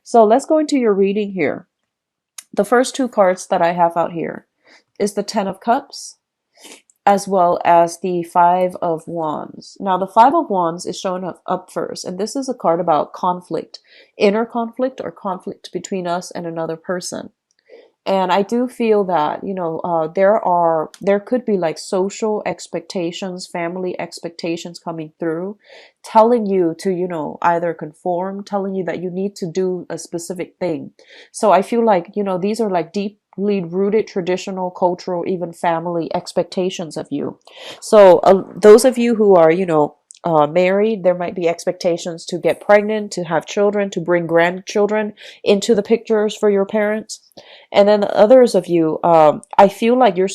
So let's go into your reading here. The first two cards that I have out here is the Ten of Cups as well as the Five of Wands. Now, the Five of Wands is showing up first, and this is a card about conflict, inner conflict or conflict between us and another person. And I do feel that, there could be like social expectations, family expectations coming through, telling you to, either conform, telling you that you need to do a specific thing. So I feel like, these are like deeply rooted traditional, cultural, even family expectations of you. So those of you who are, married, there might be expectations to get pregnant, to have children, to bring grandchildren into the pictures for your parents. And then the others of you, I feel like you're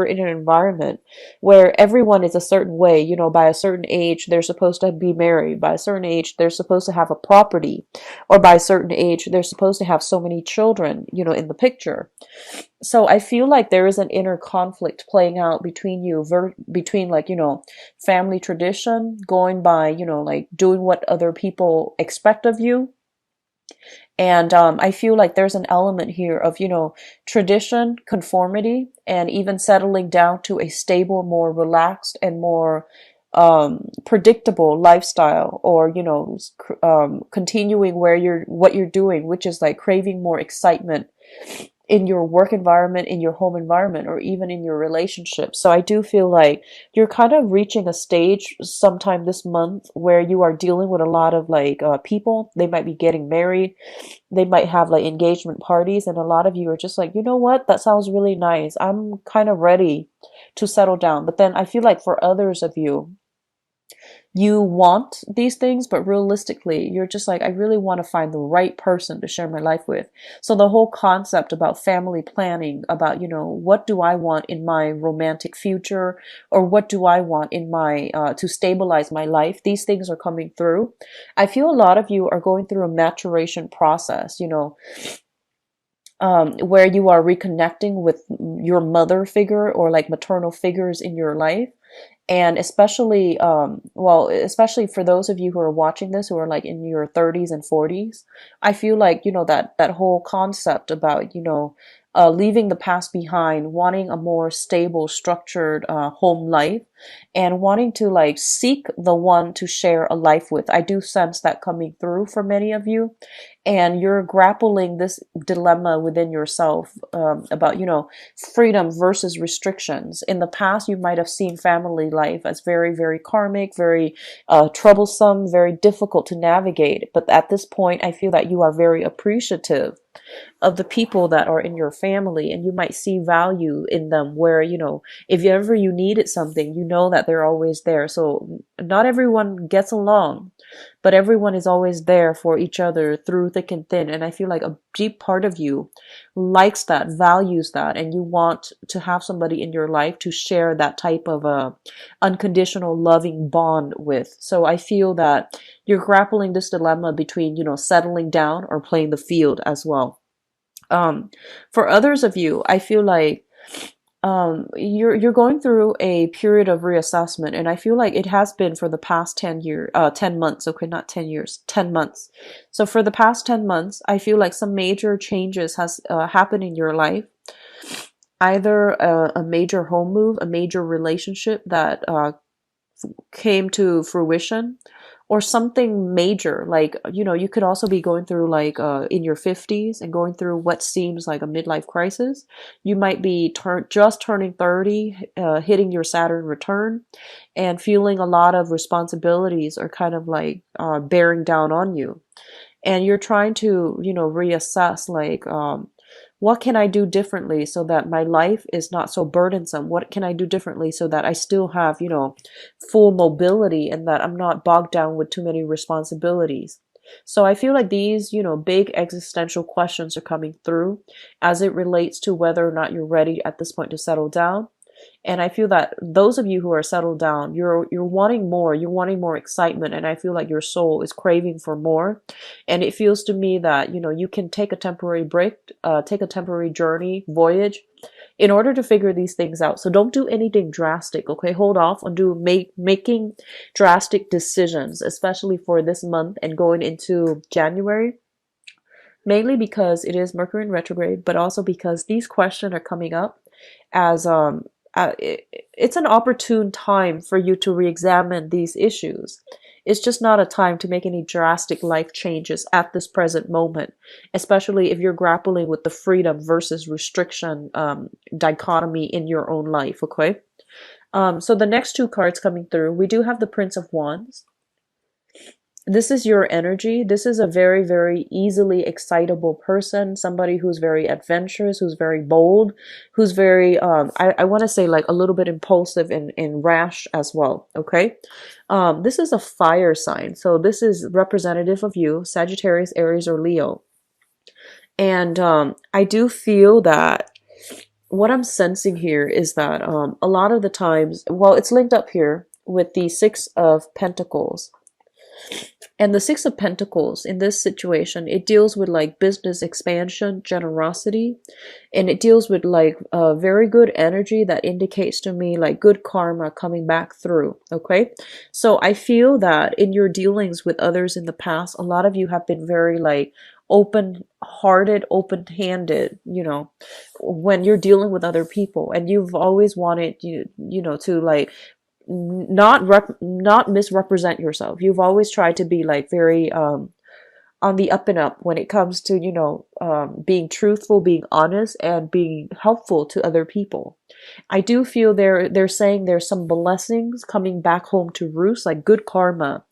in an environment where everyone is a certain way. By a certain age, they're supposed to be married. By a certain age, they're supposed to have a property. Or by a certain age, they're supposed to have so many children, in the picture. So I feel like there is an inner conflict playing out between you, between like, family tradition, going by, like doing what other people expect of you. And I feel like there's an element here of, tradition, conformity, and even settling down to a stable, more relaxed, and more predictable lifestyle, or, continuing what you're doing, which is like craving more excitement in your work environment, in your home environment, or even in your relationship. So I do feel like you're kind of reaching a stage sometime this month where you are dealing with a lot of like people. They might be getting married. They might have like engagement parties. And a lot of you are just like, you know what? That sounds really nice. I'm kind of ready to settle down. But then I feel like for others of you, you want these things, but realistically, you're just like, I really want to find the right person to share my life with. So the whole concept about family planning, about, what do I want in my romantic future, or what do I want in my, to stabilize my life? These things are coming through. I feel a lot of you are going through a maturation process, where you are reconnecting with your mother figure or like maternal figures in your life. And especially, especially for those of you who are watching this, who are like in your 30s and 40s, I feel like, that whole concept about, leaving the past behind, wanting a more stable, structured, home life, and wanting to like seek the one to share a life with. I do sense that coming through for many of you. And you're grappling this dilemma within yourself, about, freedom versus restrictions. In the past, you might have seen family life as very, very karmic, very troublesome, very difficult to navigate. But at this point, I feel that you are very appreciative of the people that are in your family, and you might see value in them, where, if ever you needed something, you know that they're always there. So not everyone gets along, but everyone is always there for each other through thick and thin. And I feel like a deep part of you likes that, values that, and you want to have somebody in your life to share that type of unconditional loving bond with. So I feel that you're grappling this dilemma between, settling down or playing the field as well. For others of you, I feel like you're going through a period of reassessment, and I feel like it has been for the past 10 months. Okay, not 10 years, 10 months. So for the past 10 months, I feel like some major changes has happened in your life. Either a major home move, a major relationship that came to fruition, or something major, like, you could also be going through like in your 50s and going through what seems like a midlife crisis. You might be just turning 30, hitting your Saturn return, and feeling a lot of responsibilities are kind of like bearing down on you, and you're trying to, reassess, like, what can I do differently so that my life is not so burdensome? What can I do differently so that I still have, full mobility, and that I'm not bogged down with too many responsibilities? So I feel like these, big existential questions are coming through as it relates to whether or not you're ready at this point to settle down. And I feel that those of you who are settled down, you're wanting more, you're wanting more excitement, and I feel like your soul is craving for more. And it feels to me that, you can take a temporary break, take a temporary journey, voyage, in order to figure these things out. So don't do anything drastic, okay? Hold off on making drastic decisions, especially for this month and going into January. mainly because it is Mercury in retrograde, but also because these questions are coming up as it's an opportune time for you to re-examine these issues. It's just not a time to make any drastic life changes at this present moment, especially if you're grappling with the freedom versus restriction dichotomy in your own life, okay? So the next two cards coming through, we do have the Prince of Wands. This is your energy. This is a very, very easily excitable person, somebody who's very adventurous, who's very bold, who's very, I want to say like a little bit impulsive and rash as well. Okay. This is a fire sign. So this is representative of you, Sagittarius, Aries, or Leo. And I do feel that what I'm sensing here is that a lot of the times, well, it's linked up here with the Six of Pentacles. And the Six of Pentacles in this situation, it deals with like business expansion, generosity, and it deals with like very good energy that indicates to me like good karma coming back through. Okay. So I feel that in your dealings with others in the past, a lot of you have been very like open-hearted, open-handed, you know, when you're dealing with other people, and you've always wanted you know, to like not misrepresent yourself. You've always tried to be like very on the up and up when it comes to, you know, being truthful, being honest, and being helpful to other people. I do feel they're saying there's some blessings coming back home to roost, like good karma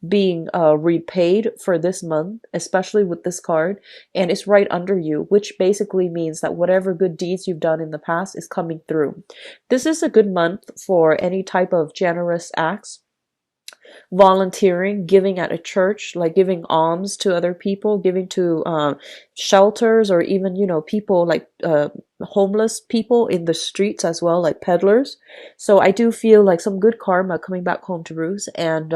being repaid for this month, especially with this card, and it's right under you, which basically means that whatever good deeds you've done in the past is coming through. This is a good month for any type of generous acts, volunteering, giving at a church, like giving alms to other people, giving to shelters, or even, you know, people like homeless people in the streets as well, like peddlers. So I do feel like some good karma coming back home to roost, and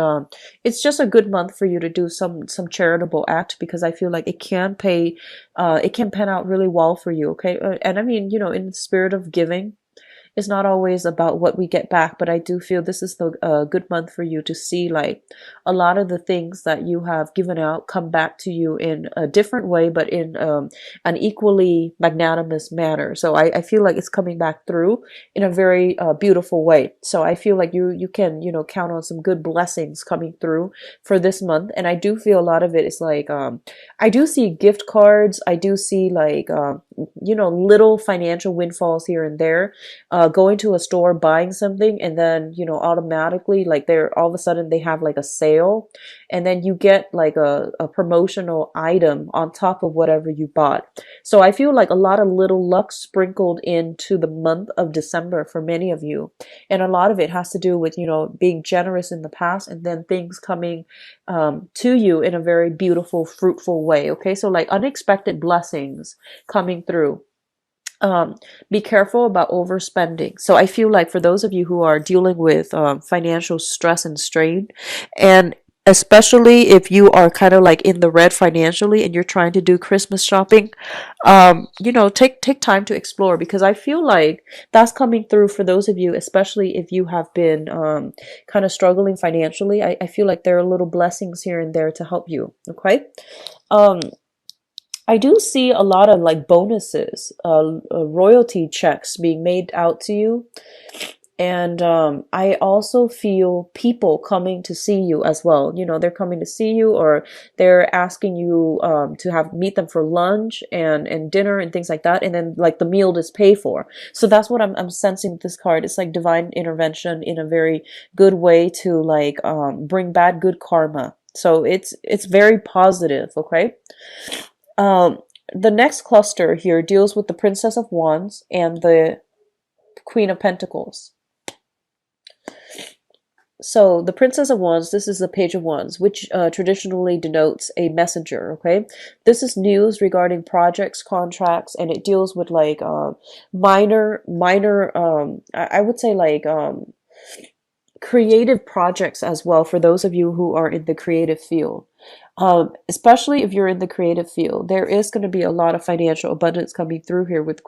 it's just a good month for you to do some charitable act, because I feel like it can pay, it can pan out really well for you. Okay, and I mean, you know, in the spirit of giving, it's not always about what we get back, but I do feel this is the good month for you to see like a lot of the things that you have given out come back to you in a different way, but in an equally magnanimous manner. So I feel like it's coming back through in a very beautiful way. So I feel like you can, you know, count on some good blessings coming through for this month. And I do feel a lot of it is like I do see gift cards. I do see like you know, little financial windfalls here and there, going to a store, buying something, and then, you know, automatically like they're all of a sudden they have like a sale, and then you get like a promotional item on top of whatever you bought. So I feel like a lot of little luck sprinkled into the month of December for many of you, and a lot of it has to do with, you know, being generous in the past, and then things coming to you in a very beautiful, fruitful way. Okay, so like unexpected blessings coming through. Be careful about overspending. So I feel like for those of you who are dealing with financial stress and strain, and especially if you are kind of like in the red financially and you're trying to do Christmas shopping, you know, take time to explore, because I feel like that's coming through for those of you, especially if you have been kind of struggling financially. I feel like there are little blessings here and there to help you. Okay. Um, I do see a lot of like bonuses, royalty checks being made out to you. And I also feel people coming to see you as well. You know, they're coming to see you, or they're asking you to have meet them for lunch and dinner and things like that. And then like the meal is paid for. So that's what I'm sensing with this card. It's like divine intervention in a very good way to like bring back good karma. So it's very positive. Okay. Um, the next cluster here deals with the Princess of Wands and the Queen of Pentacles. So the Princess of Wands, this is the Page of Wands, which traditionally denotes a messenger, okay? This is news regarding projects, contracts, and it deals with like minor, I would say like creative projects as well for those of you who are in the creative field. Especially if you're in the creative field, there is going to be a lot of financial abundance coming through here with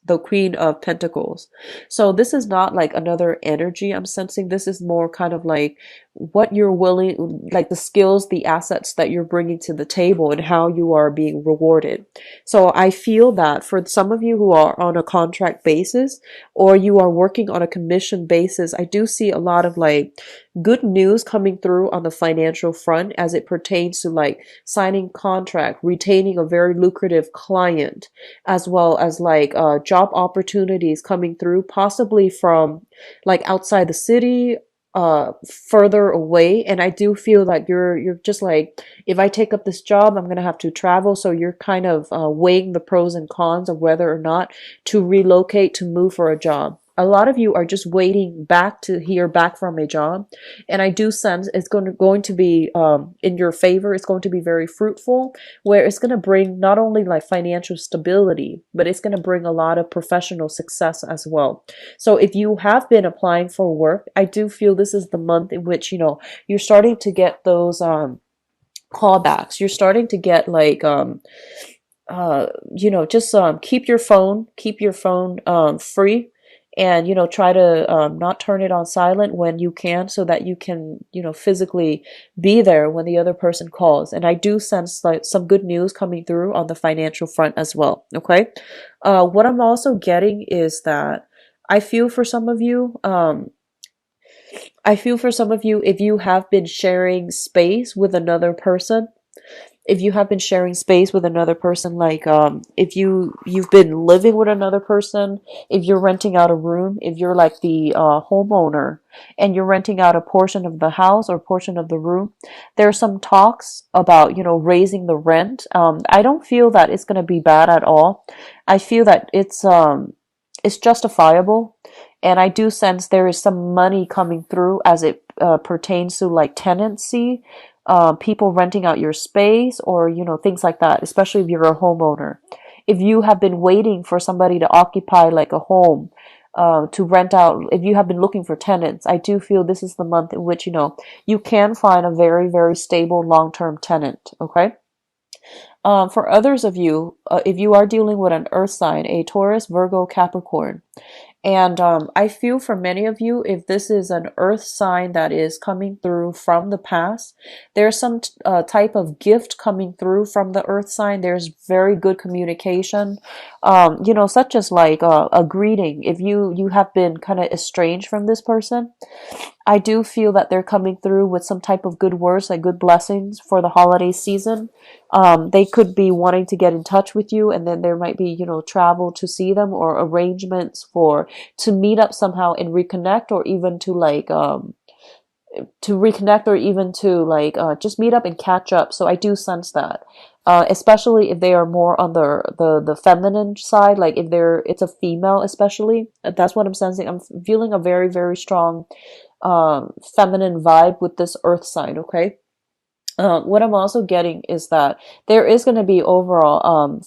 the Queen of Pentacles. So this is not like another energy I'm sensing. This is more kind of like what you're willing, like the skills, the assets that you're bringing to the table and how you are being rewarded. So I feel that for some of you who are on a contract basis or you are working on a commission basis, I do see a lot of like good news coming through on the financial front as it pertains to like signing contract, retaining a very lucrative client, as well as like job opportunities coming through, possibly from like outside the city, further away. And I do feel like you're just like, if I take up this job, I'm gonna have to travel. So you're kind of weighing the pros and cons of whether or not to relocate, to move for a job. A lot of you are just waiting back to hear back from a job, and I do sense it's going to be in your favor. It's going to be very fruitful, where it's going to bring not only like financial stability, but it's going to bring a lot of professional success as well. So if you have been applying for work, I do feel this is the month in which, you're starting to get those callbacks. You're starting to get like just keep your phone free, and try to not turn it on silent when you can, so that you can physically be there when the other person calls. And I do sense like some good news coming through on the financial front as well. Okay. What I'm also getting is that I feel for some of you, if you have been sharing space with another person, like if you've been living with another person, if you're renting out a room, if you're like the homeowner and you're renting out a portion of the house or portion of the room, there are some talks about raising the rent. I don't feel that it's going to be bad at all. I feel that it's justifiable, and I do sense there is some money coming through as it pertains to like tenancy, people renting out your space, or things like that, especially if you're a homeowner. If you have been waiting for somebody to occupy like a home to rent out, if you have been looking for tenants, I do feel this is the month in which you can find a very, very stable long-term tenant. Okay. For others of you, if you are dealing with an earth sign, a Taurus, Virgo, Capricorn, and I feel for many of you, if this is an earth sign that is coming through from the past, there's some type of gift coming through from the earth sign. There's very good communication, such as like a greeting. If you have been kind of estranged from this person, I do feel that they're coming through with some type of good words, like good blessings for the holiday season. They could be wanting to get in touch with you, and then there might be, travel to see them, or arrangements to meet up somehow and reconnect, or even to like, just meet up and catch up. So I do sense that. Especially if they are more on the feminine side, like if it's a female, especially, that's what I'm sensing. I'm feeling a very, very strong feminine vibe with this earth sign. Okay. What I'm also getting is that there is going to be overall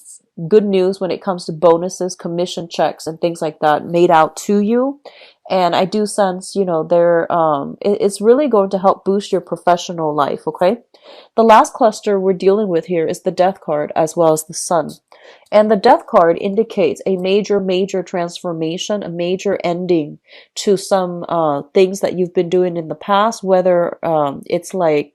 good news when it comes to bonuses, commission checks, and things like that made out to you. And I do sense, it's really going to help boost your professional life. Okay. The last cluster we're dealing with here is the Death card, as well as the Sun. And the Death card indicates a major, major transformation, a major ending to some things that you've been doing in the past, whether it's like,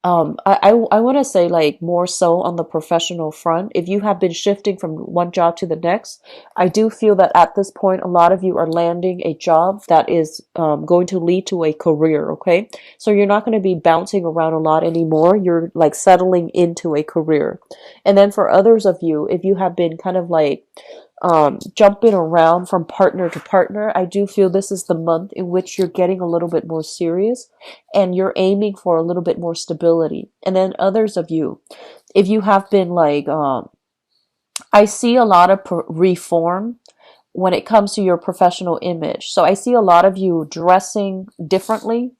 I want to say like more so on the professional front. If you have been shifting from one job to the next, I do feel that at this point, a lot of you are landing a job that is going to lead to a career. Okay. So you're not going to be bouncing around a lot anymore. You're like settling into a career. And then for others of you, if you have been kind of like jumping around from partner to partner, I do feel this is the month in which you're getting a little bit more serious and you're aiming for a little bit more stability. And then others of you, if you have been like, I see a lot of reform when it comes to your professional image. So I see a lot of you dressing differently,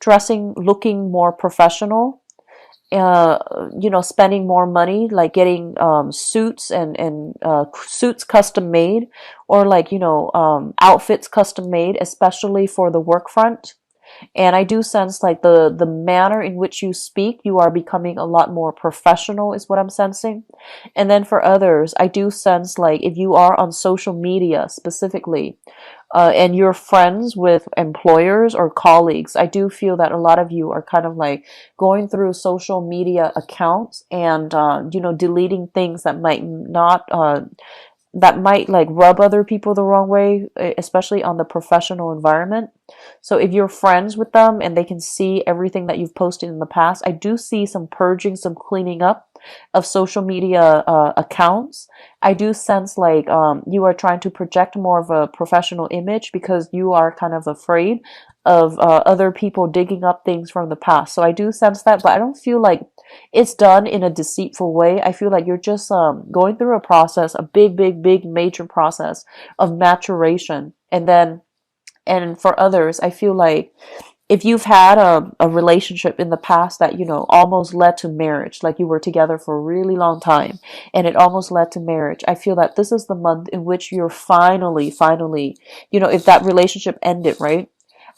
looking more professional, spending more money, like getting suits and suits custom made, or like outfits custom made, especially for the work front. And I do sense like the manner in which you speak, you are becoming a lot more professional is what I'm sensing. And then for others, I do sense like if you are on social media specifically, and you're friends with employers or colleagues, I do feel that a lot of you are kind of like going through social media accounts and, deleting things that might not, that might like rub other people the wrong way, especially on the professional environment. So if you're friends with them and they can see everything that you've posted in the past, I do see some purging, some cleaning up of social media accounts. I do sense like you are trying to project more of a professional image because you are kind of afraid of other people digging up things from the past. So I do sense that, but I don't feel like it's done in a deceitful way. I feel like you're just going through a process, a big, big, big, major process of maturation. And for others, I feel like if you've had a relationship in the past that, almost led to marriage, like you were together for a really long time and it almost led to marriage, I feel that this is the month in which you're finally, if that relationship ended, right?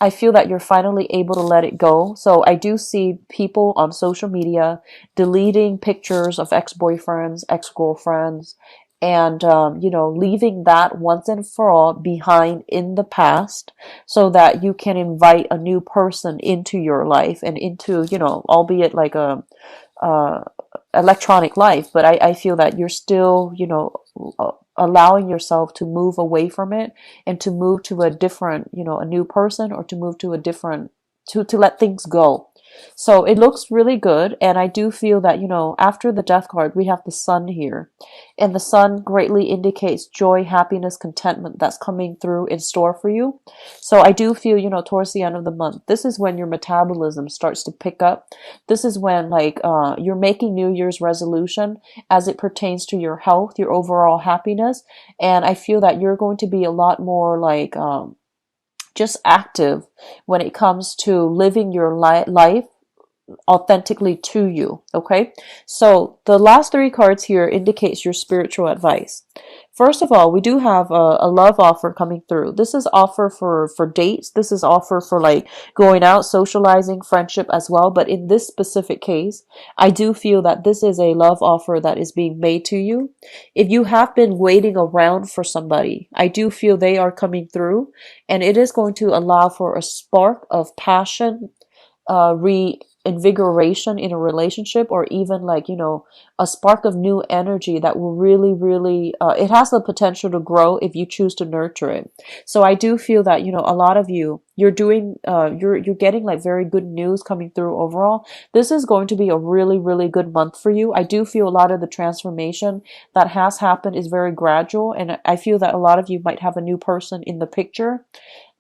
I feel that you're finally able to let it go. So I do see people on social media deleting pictures of ex-boyfriends, ex-girlfriends, and leaving that once and for all behind in the past so that you can invite a new person into your life and into, albeit like a uh, electronic life, but I feel that you're still, allowing yourself to move away from it and to move to a different, a new person, or to move to a different, to let things go. So it looks really good. And I do feel that, after the death card, we have the sun here. And the sun greatly indicates joy, happiness, contentment that's coming through in store for you. So I do feel, towards the end of the month, this is when your metabolism starts to pick up. This is when like you're making New Year's resolution as it pertains to your health, your overall happiness. And I feel that you're going to be a lot more like just active when it comes to living your life authentically to you. Okay, so the last three cards here indicates your spiritual advice. First of all, we do have a love offer coming through. This is offer for dates. This is offer for like going out, socializing, friendship as well. But in this specific case, I do feel that this is a love offer that is being made to you. If you have been waiting around for somebody, I do feel they are coming through, and it is going to allow for a spark of passion, reinvigoration in a relationship, or even like, a spark of new energy that will really, really, it has the potential to grow if you choose to nurture it. So I do feel that, a lot of you, you're doing, you're getting like very good news coming through overall. This is going to be a really, really good month for you. I do feel a lot of the transformation that has happened is very gradual. And I feel that a lot of you might have a new person in the picture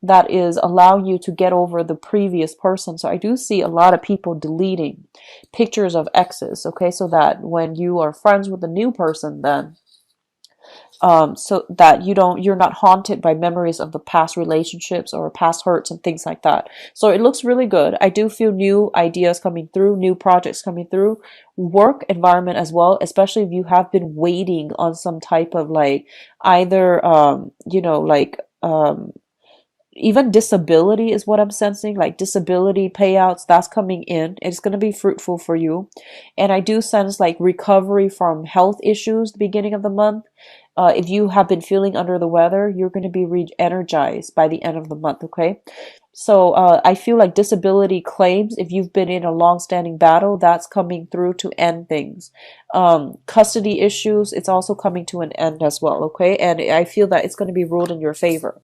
that is allowing you to get over the previous person. So I do see a lot of people deleting pictures of exes, okay? So that when you are friends with a new person, then so that you're not haunted by memories of the past relationships or past hurts and things like that. So it looks really good. I do feel new ideas coming through, new projects coming through, work environment as well, especially if you have been waiting on some type of like either even disability is what I'm sensing, like disability payouts, that's coming in. It's going to be fruitful for you. And I do sense like recovery from health issues the beginning of the month. If you have been feeling under the weather, you're going to be re-energized by the end of the month, okay? So I feel like disability claims, if you've been in a long-standing battle, that's coming through to end things. Custody issues, it's also coming to an end as well, okay? And I feel that it's going to be ruled in your favor.